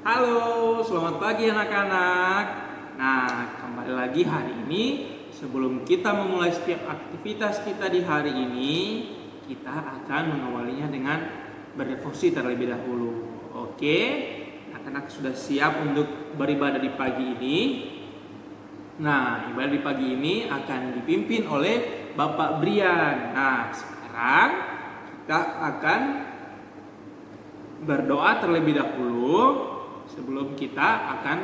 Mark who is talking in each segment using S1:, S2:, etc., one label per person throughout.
S1: Halo, selamat pagi anak-anak. Nah, kembali lagi hari ini. Sebelum kita memulai setiap aktivitas kita di hari ini, kita akan mengawalinya dengan berdevosi terlebih dahulu. Oke, anak-anak sudah siap untuk beribadah di pagi ini? Nah, ibadah di pagi ini akan dipimpin oleh Bapak Brian. Nah, sekarang kita akan berdoa terlebih dahulu sebelum kita akan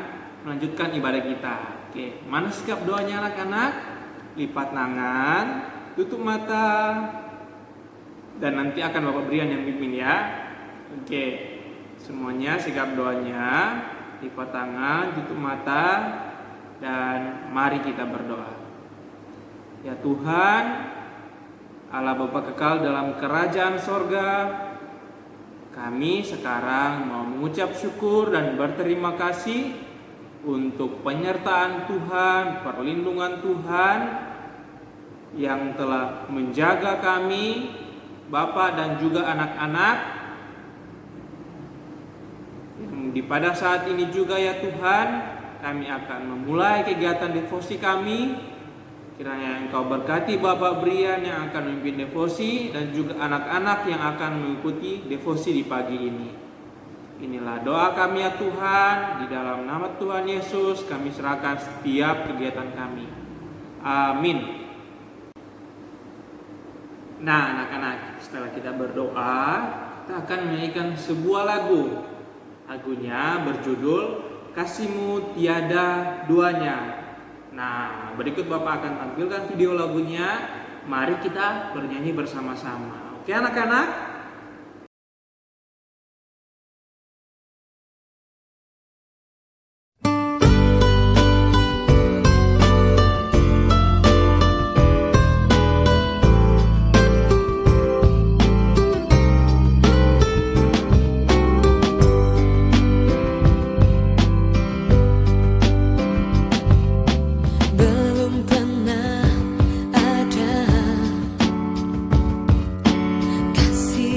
S1: melanjutkan ibadah kita. Oke, mana sikap doanya anak-anak? Lipat tangan, tutup mata, dan nanti akan Bapak Brian yang pimpin ya. Oke, semuanya sikap doanya, lipat tangan, tutup mata, dan mari kita berdoa. Ya Tuhan, Allah Bapa kekal dalam kerajaan sorga, kami sekarang mau mengucap syukur dan berterima kasih untuk penyertaan Tuhan, perlindungan Tuhan yang telah menjaga kami, Bapak dan juga anak-anak. Yang pada saat ini juga ya Tuhan, kami akan memulai kegiatan devosi kami. Kiranya Engkau berkati Bapak Brian yang akan memimpin devosi dan juga anak-anak yang akan mengikuti devosi di pagi ini. Inilah doa kami ya Tuhan, di dalam nama Tuhan Yesus kami serahkan setiap kegiatan kami. Amin. Nah anak-anak, setelah kita berdoa, kita akan menyanyikan sebuah lagu. Lagunya berjudul Kasih-Mu Tiada Duanya. Nah, berikut Bapak akan tampilkan video lagunya. Mari kita bernyanyi bersama-sama. Oke anak-anak?
S2: Kasih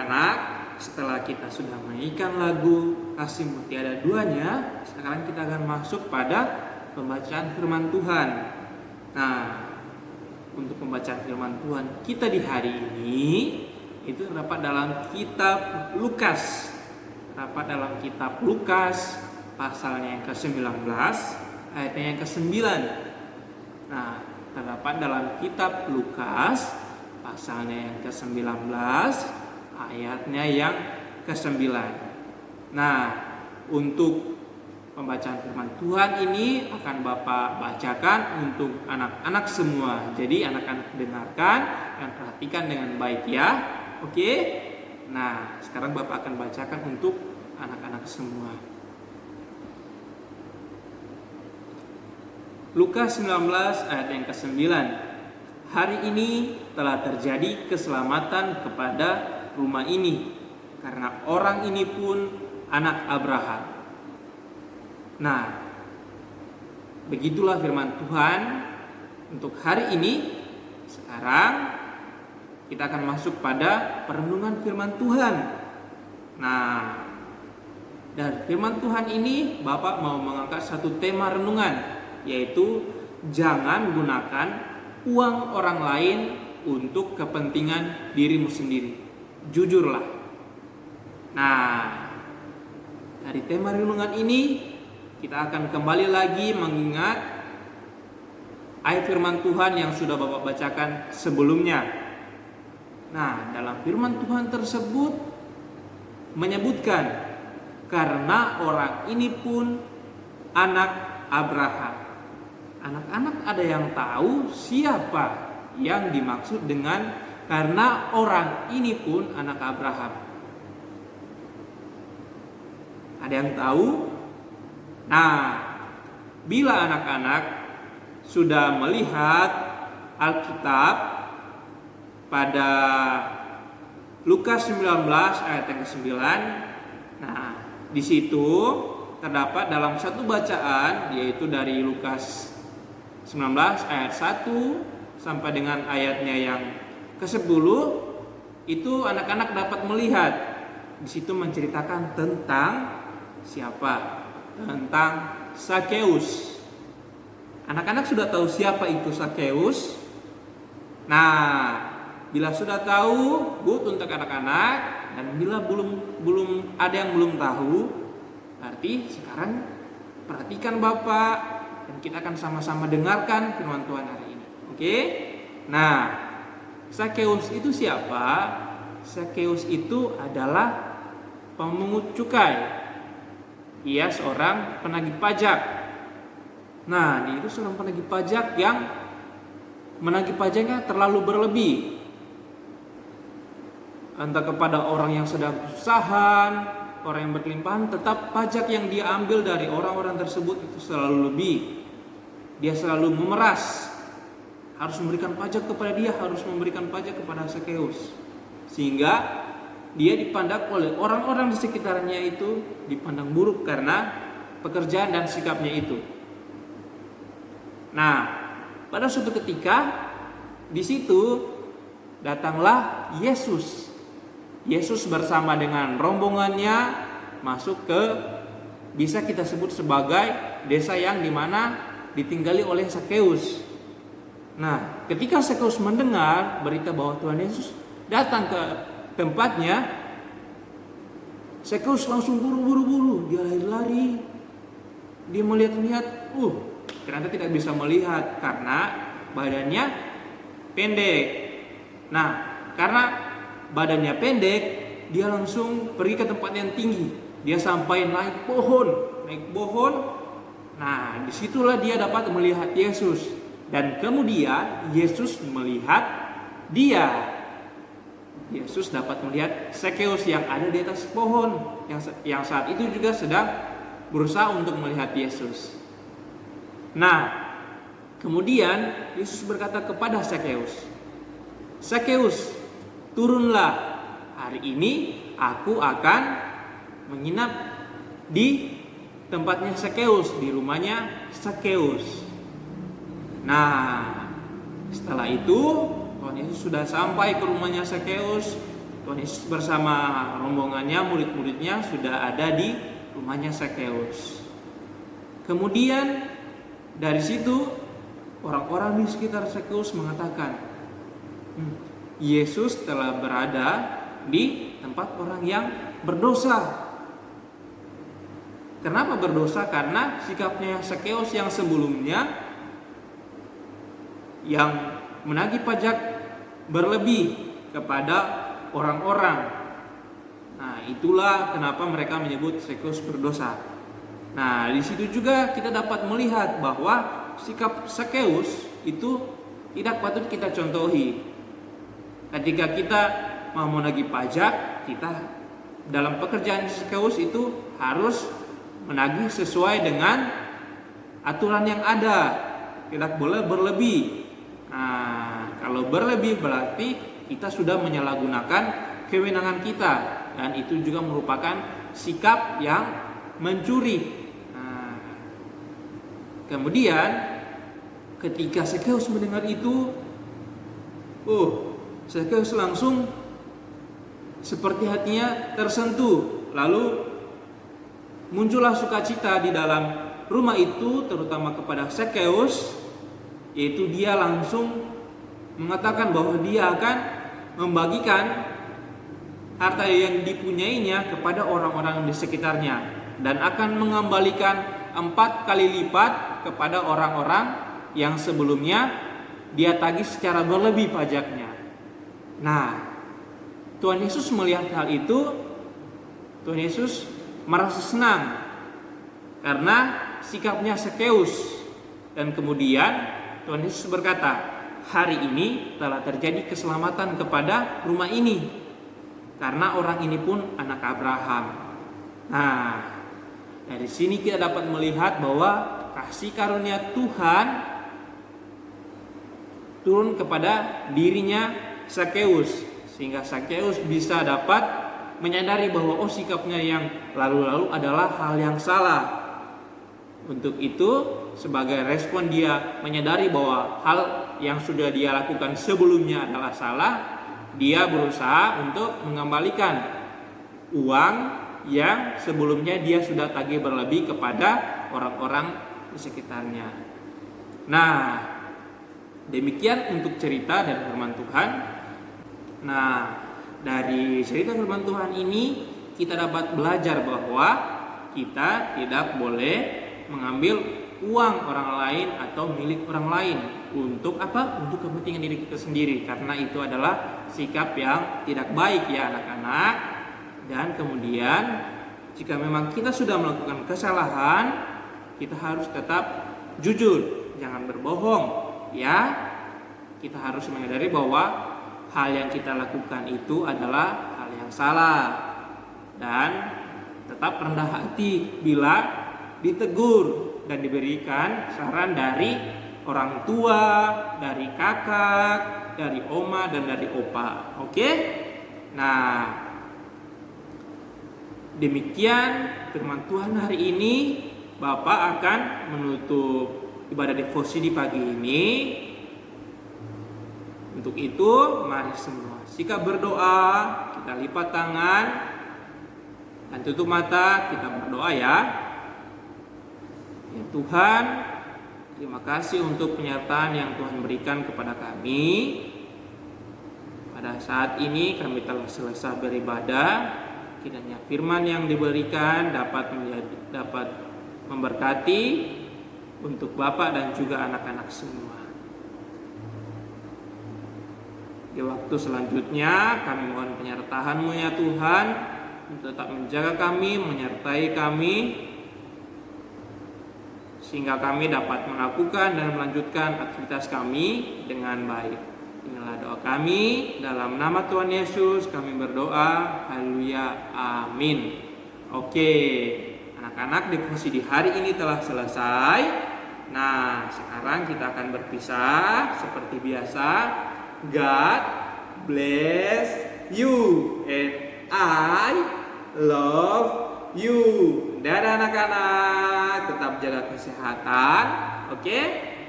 S1: anak-anak, setelah kita sudah menyanyikan lagu Kasih Tiada Duanya, sekarang kita akan masuk pada pembacaan firman Tuhan. Nah, untuk pembacaan firman Tuhan kita di hari ini itu terdapat dalam kitab Lukas. Terdapat dalam kitab Lukas pasalnya yang ke-19, ayatnya yang ke-9. Nah, terdapat dalam kitab Lukas pasalnya yang ke-19, ayatnya yang ke-9. Nah, untuk pembacaan firman Tuhan ini akan Bapak bacakan untuk anak-anak semua. Jadi anak-anak dengarkan dan perhatikan dengan baik ya. Oke? Nah, sekarang Bapak akan bacakan untuk anak-anak semua. Lukas 19 ayat yang ke-9. Hari ini telah terjadi keselamatan kepada rumah ini, karena orang ini pun anak Abraham. Nah, begitulah firman Tuhan untuk hari ini. Sekarang kita akan masuk pada perenungan firman Tuhan. Nah, dari firman Tuhan ini Bapak mau mengangkat satu tema renungan, yaitu jangan gunakan uang orang lain untuk kepentingan dirimu sendiri. Jujurlah. Nah, dari tema renungan ini kita akan kembali lagi mengingat ayat firman Tuhan yang sudah Bapak bacakan sebelumnya. Nah, dalam firman Tuhan tersebut menyebutkan karena orang ini pun anak Abraham. Anak-anak ada yang tahu siapa yang dimaksud dengan karena orang ini pun anak Abraham? Ada yang tahu? Nah, bila anak-anak sudah melihat Alkitab pada Lukas 19 ayat yang ke-9, nah, di situ terdapat dalam satu bacaan, yaitu dari Lukas 19 ayat 1 sampai dengan ayatnya yang ke-10, itu anak-anak dapat melihat di situ menceritakan tentang siapa? Tentang Sakeus. Anak-anak sudah tahu siapa itu Sakeus? Nah, bila sudah tahu, good untuk anak-anak, dan bila belum ada yang belum tahu, berarti sekarang perhatikan Bapak, dan kita akan sama-sama dengarkan firman Tuhan hari ini. Oke? Nah, Sakeus itu siapa? Sakeus itu adalah pemungut cukai. Ia seorang penagih pajak. Nah, dia itu seorang penagih pajak yang menagih pajaknya terlalu berlebih. Entah kepada orang yang sedang kesusahan, orang yang berkelimpahan, tetap pajak yang dia ambil dari orang-orang tersebut itu selalu lebih. Dia selalu memeras. Harus memberikan pajak kepada dia, harus memberikan pajak kepada Sakeus. Sehingga dia dipandang oleh orang-orang di sekitarnya itu dipandang buruk karena pekerjaan dan sikapnya itu. Nah, pada suatu ketika di situ datanglah Yesus. Yesus bersama dengan rombongannya masuk ke, bisa kita sebut sebagai desa yang dimana ditinggali oleh Sakeus. Nah, ketika Sakeus mendengar berita bahwa Tuhan Yesus datang ke tempatnya, Sakeus langsung buru-buru, dia lari-lari, dia melihat-lihat, ternyata tidak bisa melihat karena badannya pendek. Nah, karena badannya pendek, dia langsung pergi ke tempat yang tinggi. Dia sampai naik pohon. Nah, disitulah dia dapat melihat Yesus. Dan kemudian Yesus melihat dia. Yesus dapat melihat Sakeus yang ada di atas pohon, yang saat itu juga sedang berusaha untuk melihat Yesus. Nah, kemudian Yesus berkata kepada Sakeus, "Sakeus, turunlah, hari ini aku akan menginap di tempatnya Sakeus, di rumahnya Sakeus." Nah, setelah itu Tuhan Yesus sudah sampai ke rumahnya Sakeus. Tuhan Yesus bersama rombongannya, murid-muridnya sudah ada di rumahnya Sakeus. Kemudian dari situ orang-orang di sekitar Sakeus mengatakan, Yesus telah berada di tempat orang yang berdosa. Kenapa berdosa? Karena sikapnya Sakeus yang sebelumnya yang menagih pajak berlebih kepada orang-orang. Nah, itulah kenapa mereka menyebut Sakeus berdosa. Nah, di situ juga kita dapat melihat bahwa sikap Sakeus itu tidak patut kita contohi. Ketika kita mau menagih pajak, kita dalam pekerjaan Sakeus itu harus menagih sesuai dengan aturan yang ada, tidak boleh berlebih. Nah, kalau berlebih berarti kita sudah menyalahgunakan kewenangan kita, dan itu juga merupakan sikap yang mencuri. Nah, kemudian ketika Sakeus mendengar itu, Sakeus langsung seperti hatinya tersentuh, lalu muncullah sukacita di dalam rumah itu, terutama kepada Sakeus, yaitu dia langsung mengatakan bahwa dia akan membagikan harta yang dipunyainya kepada orang-orang di sekitarnya, dan akan mengembalikan 4 kali lipat kepada orang-orang yang sebelumnya dia tagih secara berlebih pajaknya. Nah, Tuhan Yesus melihat hal itu, Tuhan Yesus merasa senang karena sikapnya Sakeus, dan kemudian Tuhan Yesus berkata, hari ini telah terjadi keselamatan kepada rumah ini, karena orang ini pun anak Abraham. Nah, dari sini kita dapat melihat bahwa kasih karunia Tuhan turun kepada dirinya Sakeus, sehingga Sakeus bisa dapat menyadari bahwa sikapnya yang lalu-lalu adalah hal yang salah. Untuk itu, sebagai respon dia menyadari bahwa hal yang sudah dia lakukan sebelumnya adalah salah, dia berusaha untuk mengembalikan uang yang sebelumnya dia sudah tagih berlebih kepada orang-orang di sekitarnya. Nah, demikian untuk cerita dari firman Tuhan. Nah, dari cerita firman Tuhan ini kita dapat belajar bahwa kita tidak boleh mengambil uang orang lain atau milik orang lain untuk apa? Untuk kepentingan diri kita sendiri, karena itu adalah sikap yang tidak baik ya anak-anak. Dan kemudian jika memang kita sudah melakukan kesalahan, kita harus tetap jujur, jangan berbohong ya. Kita harus menyadari bahwa hal yang kita lakukan itu adalah hal yang salah, dan tetap rendah hati bila ditegur dan diberikan saran dari orang tua, dari kakak, dari oma, dan dari opa. Oke? Nah, demikian firman Tuhan hari ini. Bapak akan menutup ibadah devosi di pagi ini. Untuk itu, mari semua sikap berdoa, kita lipat tangan dan tutup mata, kita berdoa ya. Ya Tuhan, terima kasih untuk penyertaan yang Tuhan berikan kepada kami. Pada saat ini kami telah selesai beribadah. Kiranya firman yang diberikan dapat memberkati untuk Bapak dan juga anak-anak semua. Di waktu selanjutnya kami mohon penyertaan-Mu ya Tuhan, untuk tetap menjaga kami, menyertai kami, sehingga kami dapat melakukan dan melanjutkan aktivitas kami dengan baik. Inilah doa kami, dalam nama Tuhan Yesus kami berdoa, haleluya, amin. Oke, anak-anak, devosi di hari ini telah selesai. Nah, sekarang kita akan berpisah seperti biasa. God bless you and I love you. Dadah anak-anak, tetap jaga kesehatan, oke?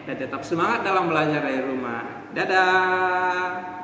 S1: Dan tetap semangat dalam belajar dari rumah. Dadah.